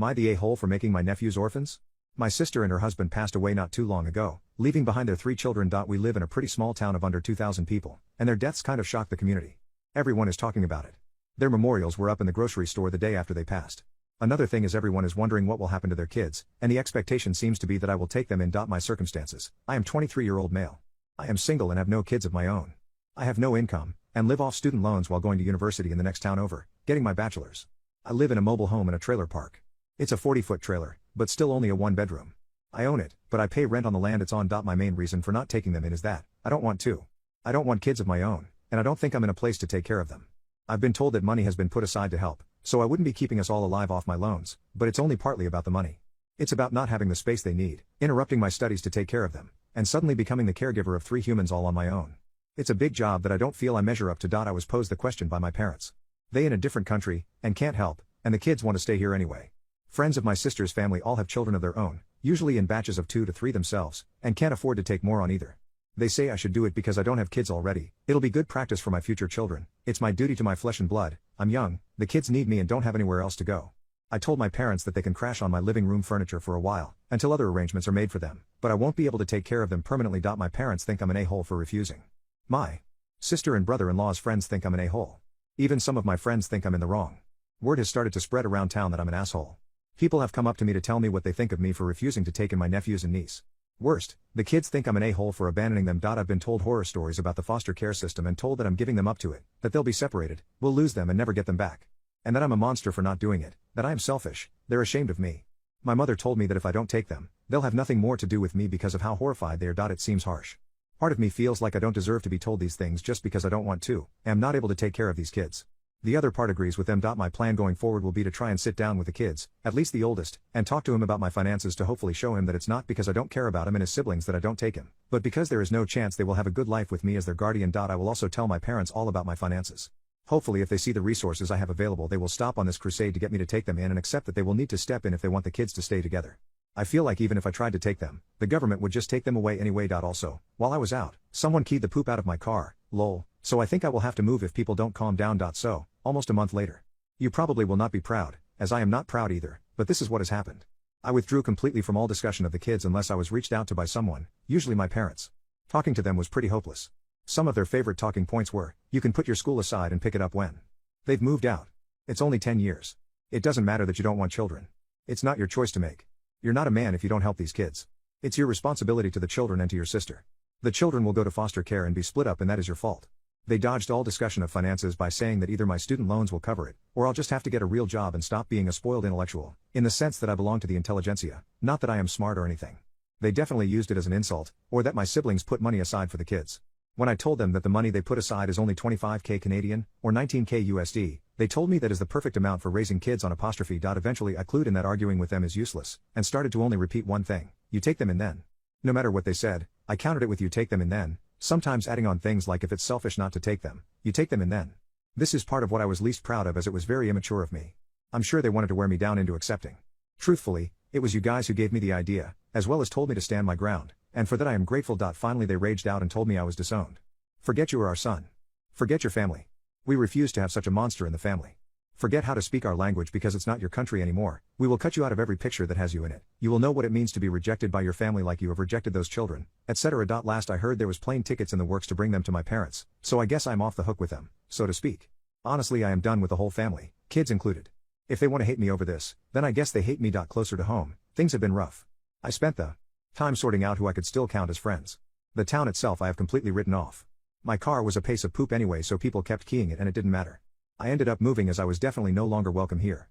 I the a-hole for making my nephews orphans? My sister and her husband passed away not too long ago, leaving behind their 3 children. We live in a pretty small town of under 2,000 people, and their deaths kind of shocked the community. Everyone is talking about it. Their memorials were up in the grocery store the day after they passed. Another thing is everyone is wondering what will happen to their kids, and the expectation seems to be that I will take them in. My circumstances: I am 23-year-old male. I am single and have no kids of my own. I have no income, and live off student loans while going to university in the next town over, getting my bachelor's. I live in a mobile home in a trailer park. It's a 40-foot trailer, but still only a 1-bedroom. I own it, but I pay rent on the land it's on. My main reason for not taking them in is that I don't want to. I don't want kids of my own, and I don't think I'm in a place to take care of them. I've been told that money has been put aside to help, so I wouldn't be keeping us all alive off my loans, but it's only partly about the money. It's about not having the space they need, interrupting my studies to take care of them, and suddenly becoming the caregiver of 3 humans all on my own. It's a big job that I don't feel I measure up to. I was posed the question by my parents. They in a different country, and can't help, and the kids want to stay here anyway. Friends of my sister's family all have children of their own, usually in batches of 2 to 3 themselves, and can't afford to take more on either. They say I should do it because I don't have kids already. It'll be good practice for my future children. It's my duty to my flesh and blood. I'm young, the kids need me and don't have anywhere else to go. I told my parents that they can crash on my living room furniture for a while, until other arrangements are made for them, but I won't be able to take care of them permanently. My parents think I'm an a-hole for refusing. My sister and brother-in-law's friends think I'm an a-hole. Even some of my friends think I'm in the wrong. Word has started to spread around town that I'm an asshole. People have come up to me to tell me what they think of me for refusing to take in my nephews and niece. Worst, the kids think I'm an a-hole for abandoning them. I've been told horror stories about the foster care system and told that I'm giving them up to it, that they'll be separated, we'll lose them and never get them back. And that I'm a monster for not doing it, that I am selfish, they're ashamed of me. My mother told me that if I don't take them, they'll have nothing more to do with me because of how horrified they are. It seems harsh. Part of me feels like I don't deserve to be told these things just because I don't want to, and I'm not able to take care of these kids. The other part agrees with them. My plan going forward will be to try and sit down with the kids, at least the oldest, and talk to him about my finances to hopefully show him that it's not because I don't care about him and his siblings that I don't take him, but because there is no chance they will have a good life with me as their guardian. I will also tell my parents all about my finances. Hopefully if they see the resources I have available they will stop on this crusade to get me to take them in and accept that they will need to step in if they want the kids to stay together. I feel like even if I tried to take them, the government would just take them away anyway. Also, while I was out, someone keyed the poop out of my car, lol, so I think I will have to move if people don't calm down. So, almost a month later. You probably will not be proud, as I am not proud either, but this is what has happened. I withdrew completely from all discussion of the kids unless I was reached out to by someone, usually my parents. Talking to them was pretty hopeless. Some of their favorite talking points were, you can put your school aside and pick it up when they've moved out. It's only 10 years. It doesn't matter that you don't want children. It's not your choice to make. You're not a man if you don't help these kids. It's your responsibility to the children and to your sister. The children will go to foster care and be split up and that is your fault. They dodged all discussion of finances by saying that either my student loans will cover it, or I'll just have to get a real job and stop being a spoiled intellectual, in the sense that I belong to the intelligentsia, not that I am smart or anything. They definitely used it as an insult, or that my siblings put money aside for the kids. When I told them that the money they put aside is only 25k Canadian, or 19k USD, they told me that is the perfect amount for raising kids on apostrophe. Eventually I clued in that arguing with them is useless, and started to only repeat one thing, you take them in then. No matter what they said, I countered it with you take them in then, sometimes adding on things like if it's selfish not to take them, you take them in then. This is part of what I was least proud of as it was very immature of me. I'm sure they wanted to wear me down into accepting. Truthfully, it was you guys who gave me the idea, as well as told me to stand my ground, and for that I am grateful. Finally they raged out and told me I was disowned. Forget you are our son. Forget your family. We refuse to have such a monster in the family. Forget how to speak our language because it's not your country anymore. We will cut you out of every picture that has you in it. You will know what it means to be rejected by your family like you have rejected those children, etc. Last I heard there was plane tickets in the works to bring them to my parents, so I guess I'm off the hook with them, so to speak. Honestly I am done with the whole family, kids included. If they want to hate me over this, then I guess they hate me. Closer to home, things have been rough. I spent the time sorting out who I could still count as friends. The town itself I have completely written off. My car was a pace of poop anyway so people kept keying it and it didn't matter. I ended up moving as I was definitely no longer welcome here.